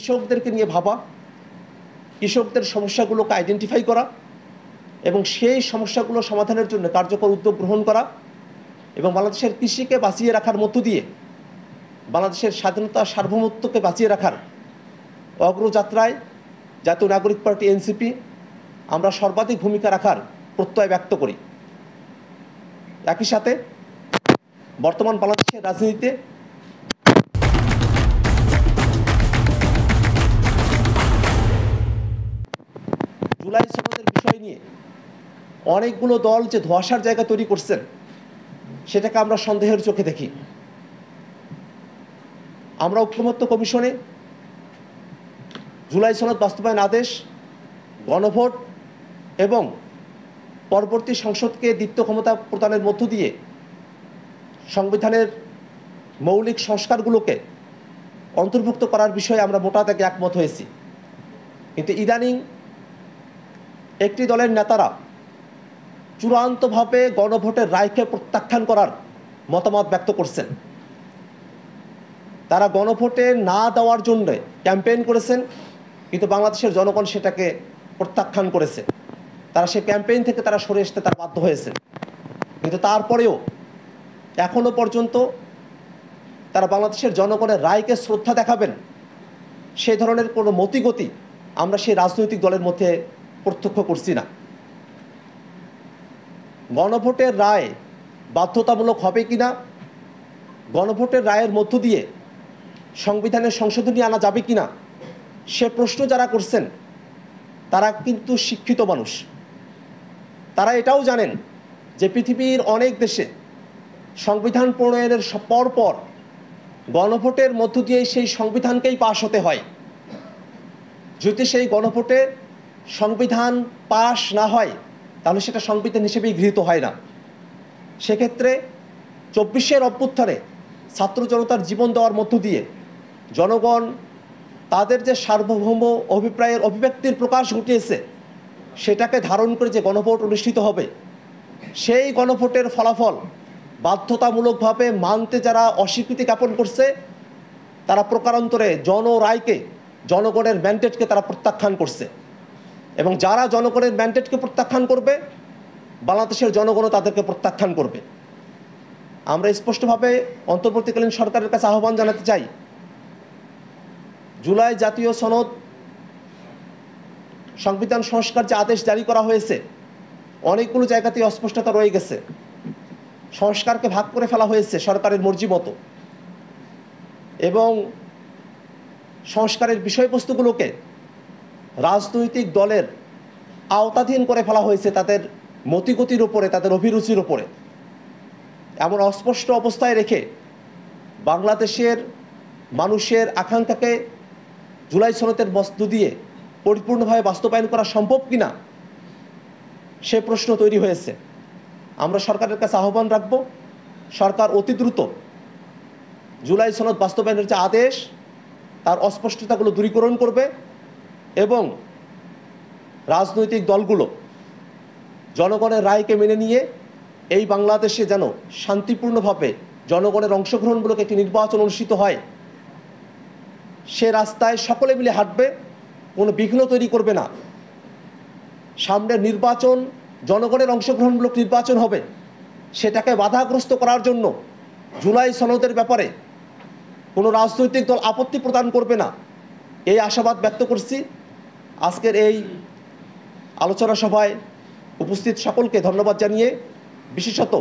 কৃষকদেরকে নিয়ে ভাবা, কৃষকদের সমস্যাগুলোকে আইডেন্টিফাই করা এবং সেই সমস্যাগুলো সমাধানের জন্য কার্যকর উদ্যোগ গ্রহণ করা এবং বাংলাদেশের কৃষিকে বাঁচিয়ে রাখার মধ্য দিয়ে বাংলাদেশের স্বাধীনতা সার্বভৌমত্বকে বাঁচিয়ে রাখার অগ্রযাত্রায় জাতীয় নাগরিক পার্টি এনসিপি আমরা সর্বাধিক ভূমিকা রাখার প্রত্যয় ব্যক্ত করি। একই সাথে বর্তমান বাংলাদেশের রাজনীতিতে জুলাই সনদের বিষয় নিয়ে অনেকগুলো দল যে ধোঁয়াশার জায়গা তৈরি করছেন সেটাকে আমরা সন্দেহের চোখে দেখি। আমরা ঐক্যমত্য কমিশনে জুলাই সনদ বাস্তবায়ন আদেশ, গণভোট এবং পরবর্তী সংসদকে দ্বিতীয় ক্ষমতা প্রদানের মধ্য দিয়ে সংবিধানের মৌলিক সংস্কারগুলোকে অন্তর্ভুক্ত করার বিষয়ে আমরা মোটা দাগে একমত হয়েছি। কিন্তু ইদানিং একটি দলের নেতারা চূড়ান্তভাবে গণভোটের রায়কে প্রত্যাখ্যান করার মতামত ব্যক্ত করছেন। তারা গণভোটে না দেওয়ার জন্য ক্যাম্পেইন করেছেন, কিন্তু বাংলাদেশের জনগণ সেটাকে প্রত্যাখ্যান করেছে। তারা সেই ক্যাম্পেইন থেকে তারা সরে আসতে তারা বাধ্য হয়েছেন। কিন্তু তারপরেও এখনো পর্যন্ত তারা বাংলাদেশের জনগণের রায়কে শ্রদ্ধা দেখাবেন সেই ধরনের কোনো মতিগতি আমরা সেই রাজনৈতিক দলের মধ্যে প্রত্যক্ষ করছি না। গণভোটের রায় বাধ্যতামূলক হবে কিনা, গণভোটের রায়ের মধ্য দিয়ে সংবিধানের সংশোধনী আনা যাবে কিনা, সে প্রশ্ন যারা করছেন তারা কিন্তু শিক্ষিত মানুষ। তারা এটাও জানেন যে পৃথিবীর অনেক দেশে সংবিধান প্রণয়নের পর গণভোটের মধ্য দিয়ে সেই সংবিধানকেই পাশ হতে হয়। যদি সেই গণভোটে সংবিধান পাশ না হয় তাহলে সেটা সংবিধান হিসেবেই গৃহীত হয় না। সেক্ষেত্রে ২৪শের অভ্যুত্থানে ছাত্র জনতার জীবন দেওয়ার মধ্য দিয়ে জনগণ তাদের যে সার্বভৌম অভিপ্রায়ের অভিব্যক্তির প্রকাশ ঘটিয়েছে সেটাকে ধারণ করে যে গণভোট অনুষ্ঠিত হবে, সেই গণভোটের ফলাফল বাধ্যতামূলকভাবে মানতে যারা অস্বীকৃতি জ্ঞাপন করছে তারা প্রকারান্তরে জনরায়কে, জনগণের ম্যান্ডেটকে তারা প্রত্যাখ্যান করছে। এবং যারা জনগণের ম্যান্ডেটকে প্রত্যাখ্যান করবে বাংলাদেশের জনগণও তাদেরকে প্রত্যাখ্যান করবে। আমরা স্পষ্টভাবে অন্তর্বর্তীকালীন সরকারের কাছে আহ্বান জানাতে চাই, জুলাই জাতীয় সনদ সংবিধান সংস্কার যে আদেশ জারি করা হয়েছে অনেকগুলো জায়গাতেই অস্পষ্টতা রয়ে গেছে। সংস্কারকে ভাগ করে ফেলা হয়েছে সরকারের মর্জি মতো এবং সংস্কারের বিষয়বস্তুগুলোকে রাজনৈতিক দলের আওতাধীন করে ফেলা হয়েছে তাদের মতিগতির উপরে, তাদের অভিরুচির উপরে। এমন অস্পষ্ট অবস্থায় রেখে বাংলাদেশের মানুষের আকাঙ্ক্ষাকে জুলাই সনদের মধ্য দিয়ে পরিপূর্ণভাবে বাস্তবায়ন করা সম্ভব কিনা সে প্রশ্ন তৈরি হয়েছে। আমরা সরকারের কাছে আহ্বান রাখব, সরকার অতি দ্রুত জুলাই সনদ বাস্তবায়নের যে আদেশ তার অস্পষ্টতাগুলো দূরীকরণ করবে এবং রাজনৈতিক দলগুলো জনগণের রায়কে মেনে নিয়ে এই বাংলাদেশে যেন শান্তিপূর্ণভাবে জনগণের অংশগ্রহণমূলক একটি নির্বাচন অনুষ্ঠিত হয়, সে রাস্তায় সকলে মিলে হাঁটবে, কোনো বিঘ্ন তৈরি করবে না। সামনের নির্বাচন জনগণের অংশগ্রহণমূলক নির্বাচন হবে, সেটাকে বাধাগ্রস্ত করার জন্য জুলাই সনদের ব্যাপারে কোনো রাজনৈতিক দল আপত্তি প্রদান করবে না, এই আশাবাদ ব্যক্ত করছি। আজকের এই আলোচনা সভায় উপস্থিত সকলকে ধন্যবাদ জানিয়ে বিশেষত